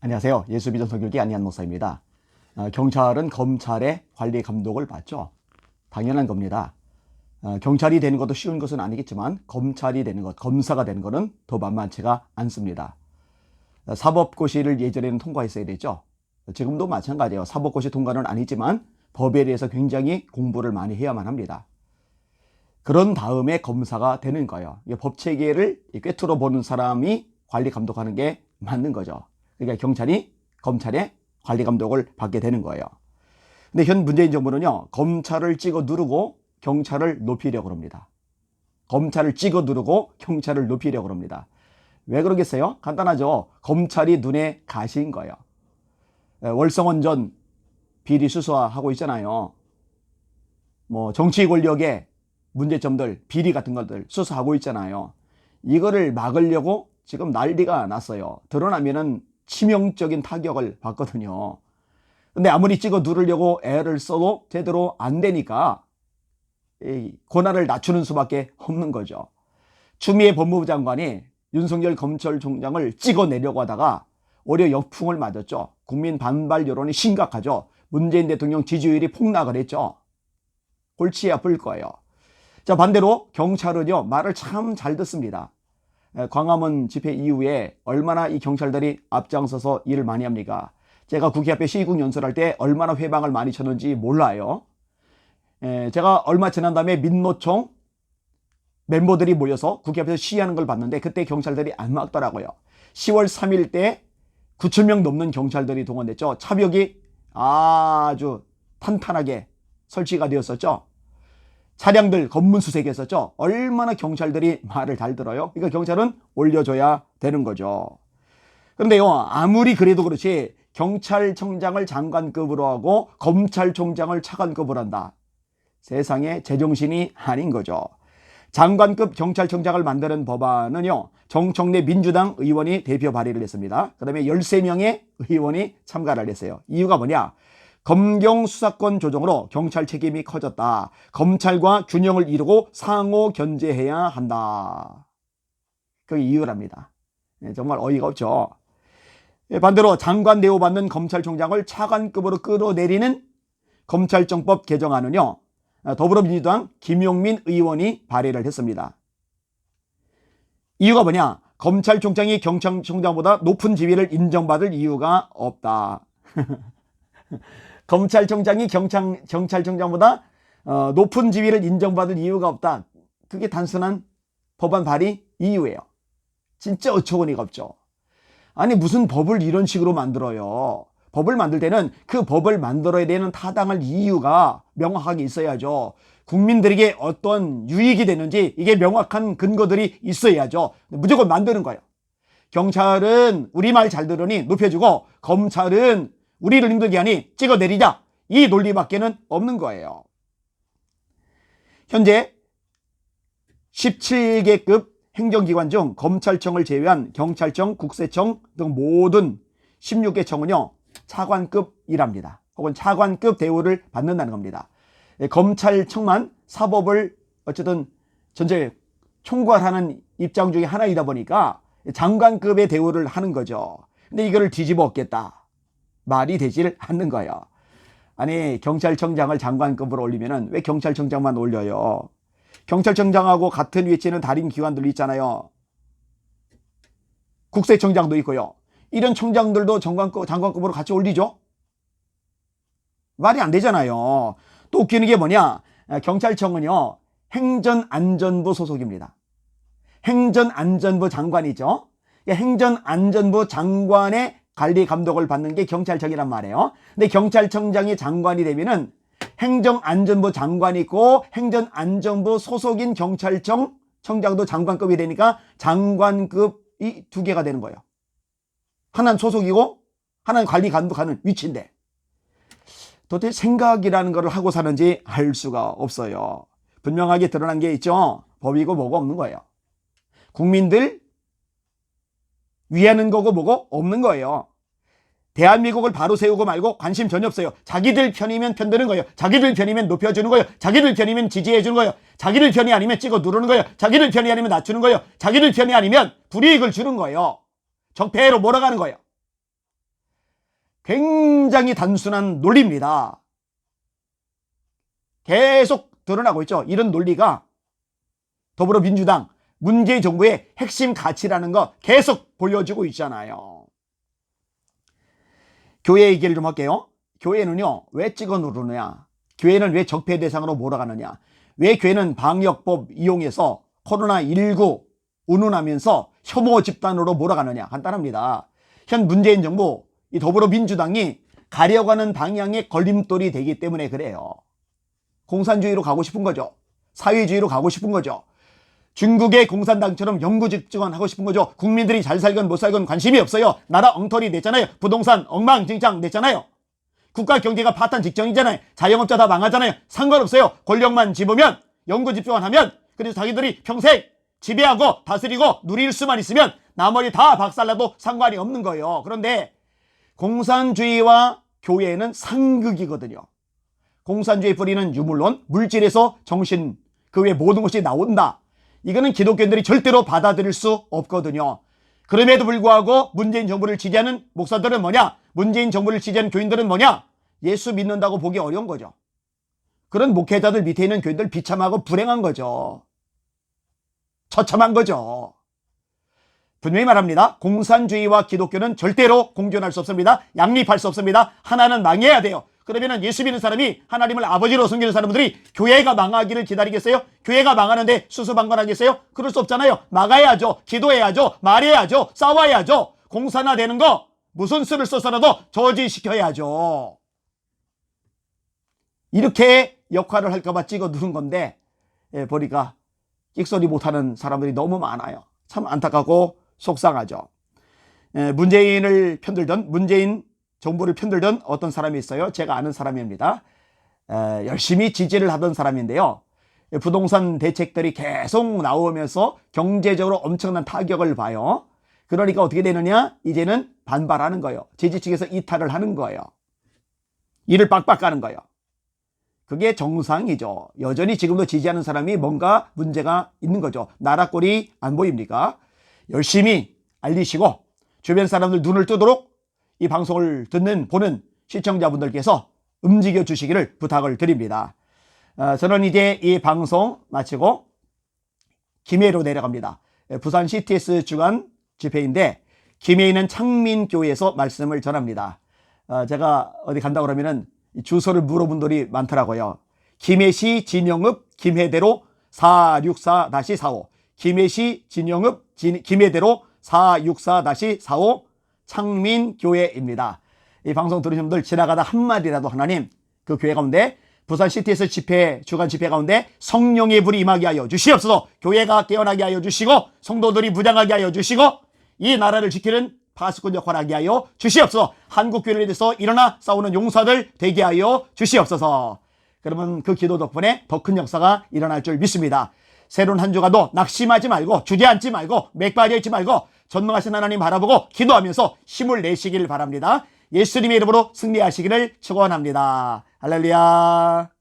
안녕하세요. 예수비전 선교기 안희한 목사입니다. 경찰은 검찰의 관리 감독을 받죠. 당연한 겁니다. 경찰이 되는 것도 쉬운 것은 아니겠지만 검찰이 되는 것, 검사가 되는 것은 더 만만치가 않습니다. 사법고시를 예전에는 통과했어야 되죠. 지금도 마찬가지예요. 사법고시 통과는 아니지만 법에 대해서 굉장히 공부를 많이 해야만 합니다. 그런 다음에 검사가 되는 거예요. 법체계를 꿰뚫어 보는 사람이 관리 감독하는 게 맞는 거죠. 그러니까 경찰이 검찰의 관리 감독을 받게 되는 거예요. 근데 현 문재인 정부는요, 검찰을 찍어 누르고 경찰을 높이려고 합니다. 검찰을 찍어 누르고 경찰을 높이려고 합니다. 왜 그러겠어요? 간단하죠. 검찰이 눈에 가시인 거예요. 월성원전 비리 수사하고 있잖아요. 정치 권력의 문제점들, 비리 같은 것들 수사하고 있잖아요. 이거를 막으려고 지금 난리가 났어요. 드러나면은 치명적인 타격을 받거든요. 근데 아무리 찍어 누르려고 애를 써도 제대로 안 되니까 고난을 낮추는 수밖에 없는 거죠. 추미애 법무부 장관이 윤석열 검찰총장을 찍어내려고 하다가 오히려 역풍을 맞았죠. 국민 반발 여론이 심각하죠. 문재인 대통령 지지율이 폭락을 했죠. 골치 아플 거예요. 자, 반대로 경찰은요, 말을 참 잘 듣습니다. 광화문 집회 이후에 얼마나 이 경찰들이 앞장서서 일을 많이 합니까? 제가 국회 앞에 시국 연설할 때 얼마나 회방을 많이 쳤는지 몰라요. 제가 얼마 지난 다음에 민노총 멤버들이 모여서 국회 앞에서 시위하는 걸 봤는데 그때 경찰들이 안 막더라고요. 10월 3일 때 9,000명 넘는 경찰들이 동원됐죠. 차벽이 아주 탄탄하게 설치가 되었었죠. 차량들 검문수색했었죠. 얼마나 경찰들이 말을 잘 들어요. 그러니까 경찰은 올려줘야 되는 거죠. 그런데요, 아무리 그래도 그렇지 경찰청장을 장관급으로 하고 검찰총장을 차관급으로 한다. 세상에 제정신이 아닌 거죠. 장관급 경찰청장을 만드는 법안은요, 정청래 민주당 의원이 대표 발의를 했습니다. 그 다음에 13명의 의원이 참가를 했어요. 이유가 뭐냐? 검경 수사권 조정으로 경찰 책임이 커졌다. 검찰과 균형을 이루고 상호 견제해야 한다. 그게 이유랍니다. 정말 어이가 없죠. 반대로 장관 대우받는 검찰총장을 차관급으로 끌어내리는 검찰청법 개정안은요, 더불어민주당 김용민 의원이 발의를 했습니다. 이유가 뭐냐? 검찰총장이 경찰청장보다 높은 지위를 인정받을 이유가 없다. 검찰총장이 경찰청장보다 높은 지위를 인정받을 이유가 없다. 그게 단순한 법안 발의 이유예요. 진짜 어처구니가 없죠. 아니 무슨 법을 이런 식으로 만들어요. 법을 만들 때는 그 법을 만들어야 되는 타당할 이유가 명확하게 있어야죠. 국민들에게 어떤 유익이 되는지 이게 명확한 근거들이 있어야죠. 무조건 만드는 거예요. 경찰은 우리 말 잘 들으니 높여주고 검찰은 우리를 힘들게 하니 찍어내리자. 이 논리밖에는 없는 거예요. 현재 17개급 행정기관 중 검찰청을 제외한 경찰청, 국세청 등 모든 16개 청은요, 차관급이랍니다. 혹은 차관급 대우를 받는다는 겁니다. 검찰청만 사법을 어쨌든 전체 총괄하는 입장 중에 하나이다 보니까 장관급의 대우를 하는 거죠. 근데 이거를 뒤집어 엎겠다. 말이 되질 않는 거예요. 아니 경찰청장을 장관급으로 올리면은 왜 경찰청장만 올려요? 경찰청장하고 같은 위치는 다른 기관들 있잖아요. 국세청장도 있고요. 이런 청장들도 장관급으로 같이 올리죠? 말이 안 되잖아요. 또 웃기는 게 뭐냐? 경찰청은요, 행전안전부 소속입니다. 행전안전부 장관이죠. 행전안전부 장관의 관리 감독을 받는 게 경찰청이란 말이에요. 근데 경찰청장이 장관이 되면은 행정안전부 장관이 있고 행정안전부 소속인 경찰청 청장도 장관급이 되니까 장관급이 두 개가 되는 거예요. 하나는 소속이고 하나는 관리 감독하는 위치인데 도대체 생각이라는 걸 하고 사는지 알 수가 없어요. 분명하게 드러난 게 있죠. 법이고 뭐고 없는 거예요. 국민들 위하는 거고 뭐고 없는 거예요. 대한민국을 바로 세우고 말고 관심 전혀 없어요. 자기들 편이면 편드는 거예요. 자기들 편이면 높여주는 거예요. 자기들 편이면 지지해주는 거예요. 자기들 편이 아니면 찍어 누르는 거예요. 자기들 편이 아니면 낮추는 거예요. 자기들 편이 아니면 불이익을 주는 거예요. 적폐로 몰아가는 거예요. 굉장히 단순한 논리입니다. 계속 드러나고 있죠. 이런 논리가 더불어민주당, 문재인 정부의 핵심 가치라는 거 계속 보여주고 있잖아요. 교회 얘기를 좀 할게요. 교회는요, 왜 찍어 누르느냐? 교회는 왜 적폐 대상으로 몰아가느냐? 왜 교회는 방역법 이용해서 코로나19 운운하면서 혐오 집단으로 몰아가느냐? 간단합니다. 현 문재인 정부, 이 더불어민주당이 가려고 하는 방향의 걸림돌이 되기 때문에 그래요. 공산주의로 가고 싶은 거죠. 사회주의로 가고 싶은 거죠. 중국의 공산당처럼 영구집권 하고 싶은 거죠. 국민들이 잘 살건 못 살건 관심이 없어요. 나라 엉터리 냈잖아요. 부동산 엉망진창 냈잖아요. 국가 경제가 파탄 직전이잖아요. 자영업자 다 망하잖아요. 상관없어요. 권력만 집으면, 영구집권하면, 그래서 자기들이 평생 지배하고 다스리고 누릴 수만 있으면 나머지 다 박살나도 상관이 없는 거예요. 그런데 공산주의와 교회는 상극이거든요. 공산주의 뿌리는 유물론, 물질에서 정신, 그 외 모든 것이 나온다. 이거는 기독교인들이 절대로 받아들일 수 없거든요. 그럼에도 불구하고 문재인 정부를 지지하는 목사들은 뭐냐? 문재인 정부를 지지하는 교인들은 뭐냐? 예수 믿는다고 보기 어려운 거죠. 그런 목회자들 밑에 있는 교인들 비참하고 불행한 거죠. 처참한 거죠. 분명히 말합니다. 공산주의와 기독교는 절대로 공존할 수 없습니다. 양립할 수 없습니다. 하나는 망해야 돼요. 그러면 예수 믿는 사람이 하나님을 아버지로 섬기는 사람들이 교회가 망하기를 기다리겠어요? 교회가 망하는데 수수방관하겠어요? 그럴 수 없잖아요. 막아야죠. 기도해야죠. 말해야죠. 싸워야죠. 공산화 되는 거 무슨 수를 써서라도 저지시켜야죠. 이렇게 역할을 할까봐 찍어 누른 건데 보니까 끽소리 못하는 사람들이 너무 많아요. 참 안타깝고 속상하죠. 문재인을 편들던, 문재인 정부를 편들던 어떤 사람이 있어요. 제가 아는 사람입니다. 열심히 지지를 하던 사람인데요. 부동산 대책들이 계속 나오면서 경제적으로 엄청난 타격을 봐요. 그러니까 어떻게 되느냐? 이제는 반발하는 거예요. 지지 측에서 이탈을 하는 거예요. 일을 빡빡 가는 거예요. 그게 정상이죠. 여전히 지금도 지지하는 사람이 뭔가 문제가 있는 거죠. 나라 꼴이 안 보입니까? 열심히 알리시고 주변 사람들 눈을 뜨도록 이 방송을 듣는 보는 시청자분들께서 움직여 주시기를 부탁을 드립니다. 저는 이제 이 방송 마치고 김해로 내려갑니다. 부산 CTS 주간 집회인데 김해에 있는 창민교회에서 말씀을 전합니다. 제가 어디 간다 그러면은 주소를 물어본 분들이 많더라고요. 김해시 진영읍 김해대로 464-45 김해시 진영읍 김해대로 464-45 창민교회입니다. 이 방송 들으신 분들 지나가다 한마디라도 하나님 그 교회 가운데 부산 CTS 집회 주간 집회 가운데 성령의 불이 임하게 하여 주시옵소서. 교회가 깨어나게 하여 주시고 성도들이 무장하게 하여 주시고 이 나라를 지키는 파수꾼 역할을 하게 하여 주시옵소서. 한국교회에 대해서 일어나 싸우는 용사들 되게 하여 주시옵소서. 그러면 그 기도 덕분에 더 큰 역사가 일어날 줄 믿습니다. 새로운 한 주가도 낙심하지 말고 주저앉지 말고 맥 빠져 있지 말고 전능하신 하나님 바라보고 기도하면서 힘을 내시기를 바랍니다. 예수님의 이름으로 승리하시기를 축원합니다. 할렐루야.